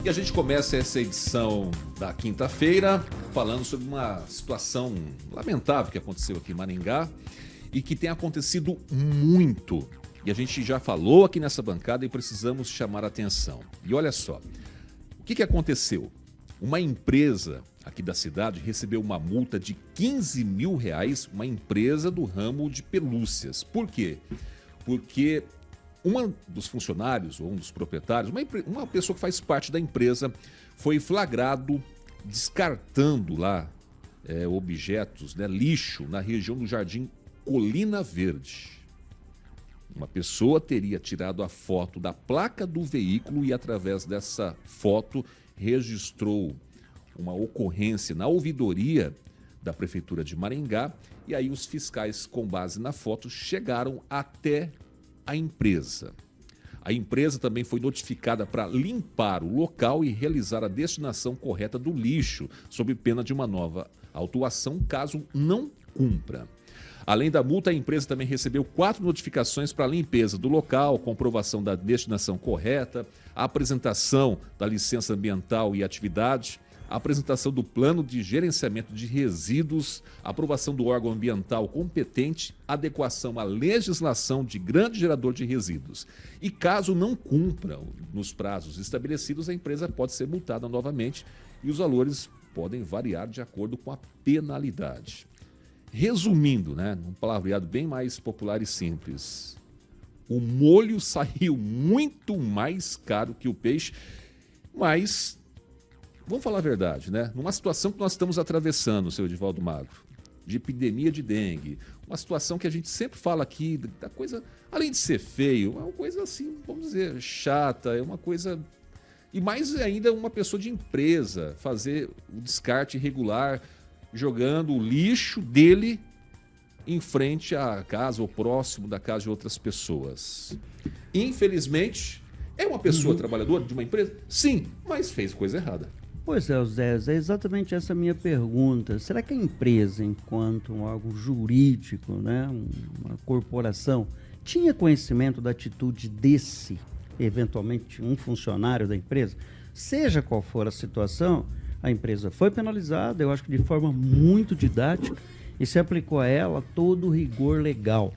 E a gente começa essa edição da quinta-feira falando sobre uma situação lamentável que aconteceu aqui em Maringá e que tem acontecido muito. E a gente já falou aqui nessa bancada e precisamos chamar a atenção. E olha só, o que aconteceu? Uma empresa aqui da cidade recebeu uma multa de R$15 mil, uma empresa do ramo de pelúcias. Por quê? Porque um dos funcionários, ou um dos proprietários, uma pessoa que faz parte da empresa, foi flagrado descartando lá objetos, lixo, na região do Jardim Colina Verde. Uma pessoa teria tirado a foto da placa do veículo e, através dessa foto, registrou uma ocorrência na ouvidoria da Prefeitura de Maringá. E aí os fiscais, com base na foto, chegaram até a empresa. A empresa também foi notificada para limpar o local e realizar a destinação correta do lixo, sob pena de uma nova autuação, caso não cumpra. Além da multa, a empresa também recebeu 4 notificações para a limpeza do local, comprovação da destinação correta, a apresentação da licença ambiental e atividade, a apresentação do plano de gerenciamento de resíduos, aprovação do órgão ambiental competente, adequação à legislação de grande gerador de resíduos. E caso não cumpra nos prazos estabelecidos, a empresa pode ser multada novamente e os valores podem variar de acordo com a penalidade. Resumindo, num palavreado bem mais popular e simples, o molho saiu muito mais caro que o peixe, mas vamos falar a verdade, numa situação que nós estamos atravessando, seu Edivaldo Magro, de epidemia de dengue, uma situação que a gente sempre fala aqui, da coisa, além de ser feio, é uma coisa assim, vamos dizer, chata, é uma coisa... E mais ainda uma pessoa de empresa fazer o descarte irregular, jogando o lixo dele em frente à casa ou próximo da casa de outras pessoas. Infelizmente, é uma pessoa trabalhadora de uma empresa? Sim, mas fez coisa errada. Pois é, Zé, é exatamente essa a minha pergunta. Será que a empresa, enquanto algo jurídico, uma corporação, tinha conhecimento da atitude desse, eventualmente, um funcionário da empresa? Seja qual for a situação, a empresa foi penalizada, eu acho que de forma muito didática, e se aplicou a ela todo o rigor legal.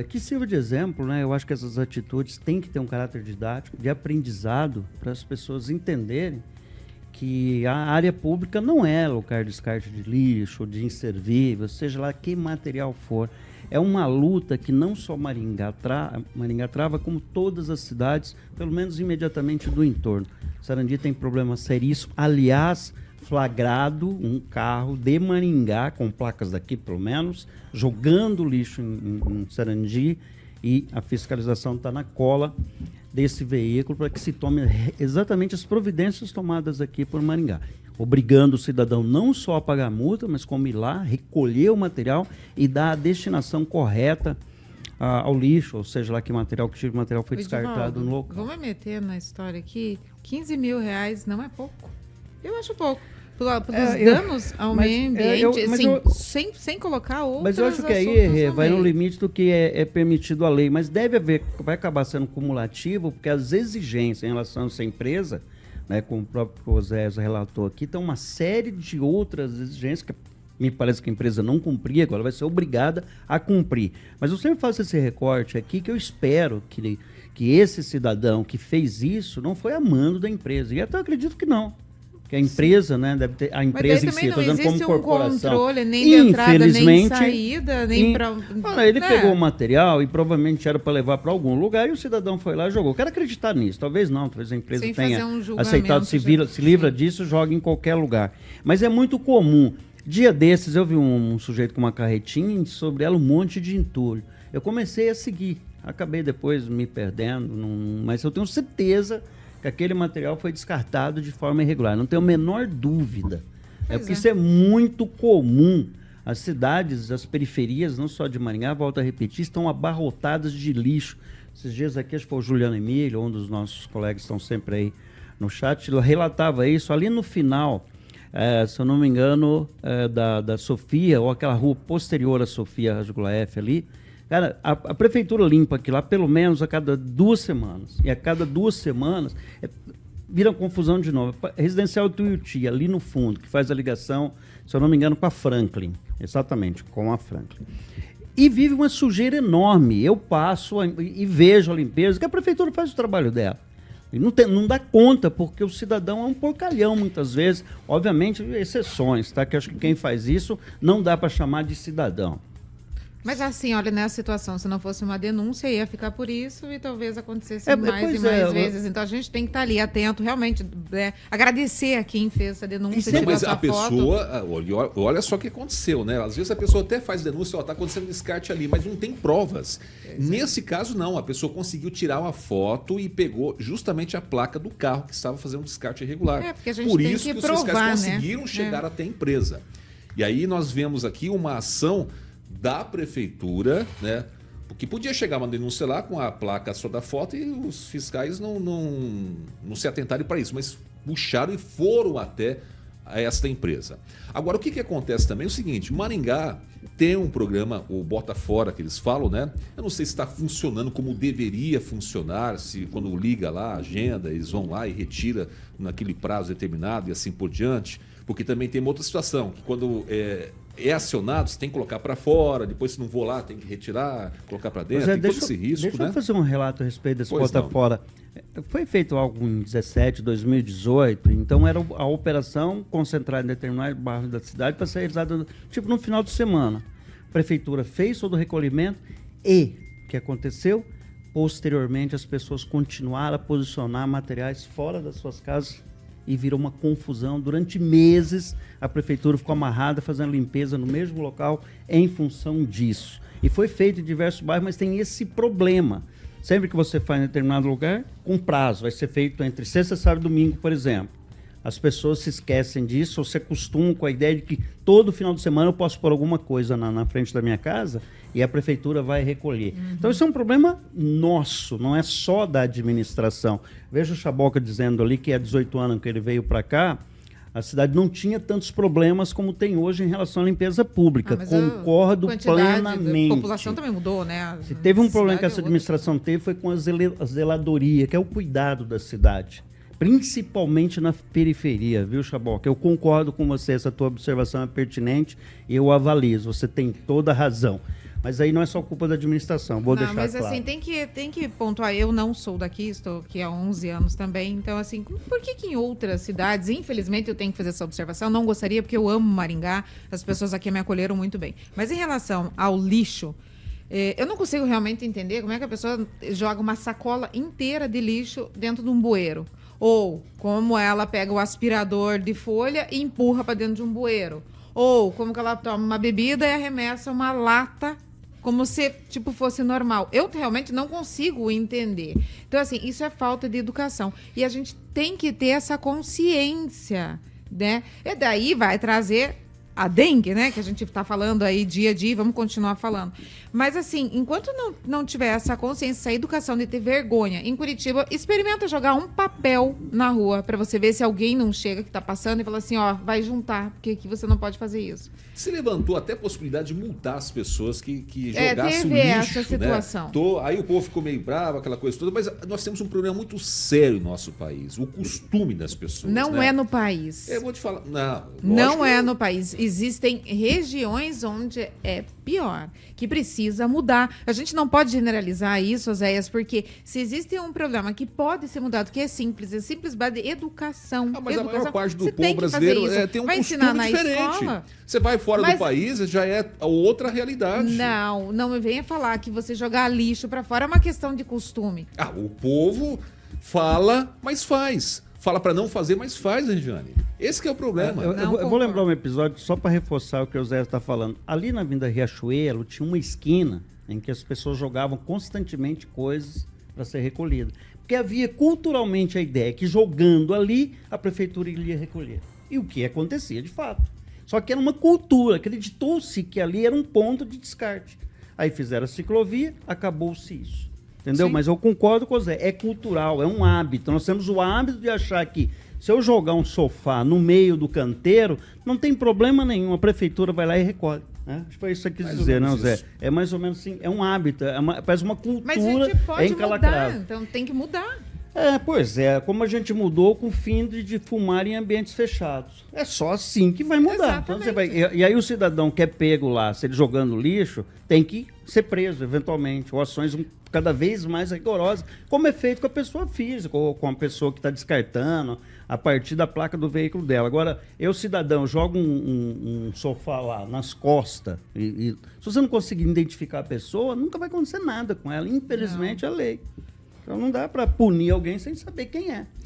Que sirva de exemplo, eu acho que essas atitudes têm que ter um caráter didático, de aprendizado, para as pessoas entenderem que a área pública não é lugar de descarte de lixo, de inservível, seja lá que material for. É uma luta que não só Maringá trava, como todas as cidades, pelo menos imediatamente do entorno. Sarandi tem problema seríssimo. Aliás, flagrado um carro de Maringá, com placas daqui pelo menos, jogando lixo em Sarandi, e a fiscalização está na cola desse veículo para que se tome exatamente as providências tomadas aqui por Maringá, obrigando o cidadão não só a pagar a multa, mas como ir lá, recolher o material e dar a destinação correta ao lixo, ou seja lá que tipo de material foi descartado no local. Vamos meter na história aqui, R$15 mil não é pouco? Eu acho pouco. Pelos danos ao meio ambiente, sem colocar outras. Mas eu acho que aí vai no limite do que é permitido a lei, mas vai acabar sendo cumulativo, porque as exigências em relação a essa empresa, como o próprio José relatou aqui, tem uma série de outras exigências que me parece que a empresa não cumpria, agora vai ser obrigada a cumprir. Mas eu sempre faço esse recorte aqui, que eu espero que esse cidadão que fez isso não foi a mando da empresa. E até eu acredito que não. Que a empresa, deve ter a empresa em si, estou dizendo como corporação. Controle, nem de entrada, nem de saída, nem para... Ele pegou o material e provavelmente era para levar para algum lugar e o cidadão foi lá e jogou. Quero acreditar nisso, talvez não, talvez a empresa tenha aceitado, se livra disso, joga em qualquer lugar. Mas é muito comum. Dia desses eu vi um sujeito com uma carretinha, sobre ela um monte de entulho. Eu comecei a seguir, acabei depois me perdendo, mas eu tenho certeza que aquele material foi descartado de forma irregular. Não tenho a menor dúvida. Porque isso é muito comum. As cidades, as periferias, não só de Maringá, volto a repetir, estão abarrotadas de lixo. Esses dias aqui, acho que foi o Juliano Emílio, um dos nossos colegas que estão sempre aí no chat, relatava isso. Ali no final, se eu não me engano, da Sofia, ou aquela rua posterior à Sofia, Rasgula F ali, cara, a prefeitura limpa aquilo lá pelo menos a cada 2 semanas. E a cada 2 semanas, vira confusão de novo. Residencial Tuiuti, ali no fundo, que faz a ligação, se eu não me engano, com a Franklin. Exatamente, com a Franklin. E vive uma sujeira enorme. Eu passo e vejo a limpeza, que a prefeitura faz o trabalho dela. E não dá conta, porque o cidadão é um porcalhão, muitas vezes. Obviamente, exceções, tá? Que acho que quem faz isso não dá para chamar de cidadão. Mas assim, olha, nessa situação, se não fosse uma denúncia, ia ficar por isso e talvez acontecesse mais e mais vezes. Então a gente tem que estar ali atento, realmente, agradecer a quem fez essa denúncia. Não, mas a pessoa, olha só o que aconteceu, né? Às vezes a pessoa até faz denúncia, está acontecendo descarte ali, mas não tem provas. Nesse caso, não. A pessoa conseguiu tirar uma foto e pegou justamente a placa do carro que estava fazendo um descarte irregular. Porque a gente por tem isso que os provar, fiscais conseguiram chegar até a empresa. E aí nós vemos aqui uma ação da prefeitura, né? Porque podia chegar uma denúncia lá com a placa só da foto e os fiscais não se atentarem para isso, mas puxaram e foram até esta empresa. Agora, o que acontece também é o seguinte, Maringá tem um programa, o Bota Fora, que eles falam, né? Eu não sei se está funcionando como deveria funcionar, se quando liga lá a agenda, eles vão lá e retira naquele prazo determinado e assim por diante, porque também tem uma outra situação, que quando é acionado, você tem que colocar para fora, depois se não for lá, tem que retirar, colocar para dentro, tem todo esse risco, deixa né? eu fazer um relato a respeito desse Bota Fora. Foi feito algo em 2018, então era a operação concentrada em determinados bairros da cidade para ser realizada tipo no final de semana. A prefeitura fez todo o recolhimento e o que aconteceu? Posteriormente as pessoas continuaram a posicionar materiais fora das suas casas e virou uma confusão. Durante meses, a prefeitura ficou amarrada fazendo limpeza no mesmo local em função disso. E foi feito em diversos bairros, mas tem esse problema. Sempre que você faz em determinado lugar, com prazo, vai ser feito entre sexta, sábado e domingo, por exemplo. As pessoas se esquecem disso, ou se acostumam com a ideia de que todo final de semana eu posso pôr alguma coisa na frente da minha casa e a prefeitura vai recolher. Então isso é um problema nosso, não é só da administração. Veja o Chaboca dizendo ali que há 18 anos que ele veio para cá, a cidade não tinha tantos problemas como tem hoje em relação à limpeza pública. Concordo plenamente. A população também mudou, né? Se teve um problema que essa administração teve foi com a zeladoria, que é o cuidado da cidade. Principalmente na periferia, viu, Chaboca? Eu concordo com você, essa tua observação é pertinente e eu avalizo, você tem toda a razão. Mas aí não é só culpa da administração, vou deixar claro. Mas assim, tem que pontuar, eu não sou daqui, estou aqui há 11 anos também, então assim, por que em outras cidades, infelizmente eu tenho que fazer essa observação, não gostaria porque eu amo Maringá, as pessoas aqui me acolheram muito bem. Mas em relação ao lixo, eu não consigo realmente entender como é que a pessoa joga uma sacola inteira de lixo dentro de um bueiro. Ou como ela pega o aspirador de folha e empurra para dentro de um bueiro. Ou como que ela toma uma bebida e arremessa uma lata como se tipo fosse normal. Eu realmente não consigo entender. Então, assim, isso é falta de educação. E a gente tem que ter essa consciência, né? E daí vai trazer a dengue, né? Que a gente está falando aí dia a dia, vamos continuar falando. Mas, assim, enquanto não tiver essa consciência, essa educação de ter vergonha, em Curitiba, experimenta jogar um papel na rua para você ver se alguém não chega que está passando e fala assim, ó, vai juntar, porque aqui você não pode fazer isso. Se levantou até a possibilidade de multar as pessoas que jogassem teve lixo, essa situação. Né? Aí o povo ficou meio bravo, aquela coisa toda, mas nós temos um problema muito sério no nosso país, o costume das pessoas. Não é no país. Eu vou te falar, não é no país. Existem regiões onde é pior, que precisa mudar. A gente não pode generalizar isso, Oséias, porque se existe um problema que pode ser mudado, que é simples base de educação. Mas a maior parte do povo brasileiro tem um costume diferente. Escola. Você vai fora do país, já é outra realidade. Não me venha falar que você jogar lixo para fora é uma questão de costume. O povo fala, mas faz. Fala para não fazer, mas faz, Regiane. Esse que é o problema. Eu vou lembrar um episódio só para reforçar o que o Zé está falando. Ali na Avenida Riachuelo tinha uma esquina em que as pessoas jogavam constantemente coisas para ser recolhida. Porque havia culturalmente a ideia que jogando ali, a prefeitura iria recolher. E o que acontecia de fato. Só que era uma cultura, acreditou-se que ali era um ponto de descarte. Aí fizeram a ciclovia, acabou-se isso. Entendeu? Sim. Mas eu concordo com o Zé, é cultural, é um hábito. Nós temos o hábito de achar que se eu jogar um sofá no meio do canteiro, não tem problema nenhum, a prefeitura vai lá e recolhe. Né? Acho que foi isso que quis dizer, não, Zé? É mais ou menos assim, é um hábito, parece uma cultura. Mas a gente pode mudar, então tem que mudar. Pois é, como a gente mudou com o fim de fumar em ambientes fechados. É só assim que vai mudar. Então, e aí o cidadão que é pego lá, se ele jogando lixo, tem que ser preso, eventualmente, ou ações cada vez mais rigorosas, como é feito com a pessoa física, ou com a pessoa que está descartando, a partir da placa do veículo dela. Agora, eu, cidadão, jogo um sofá lá nas costas, e se você não conseguir identificar a pessoa, nunca vai acontecer nada com ela. Infelizmente, é lei. Então não dá para punir alguém sem saber quem é.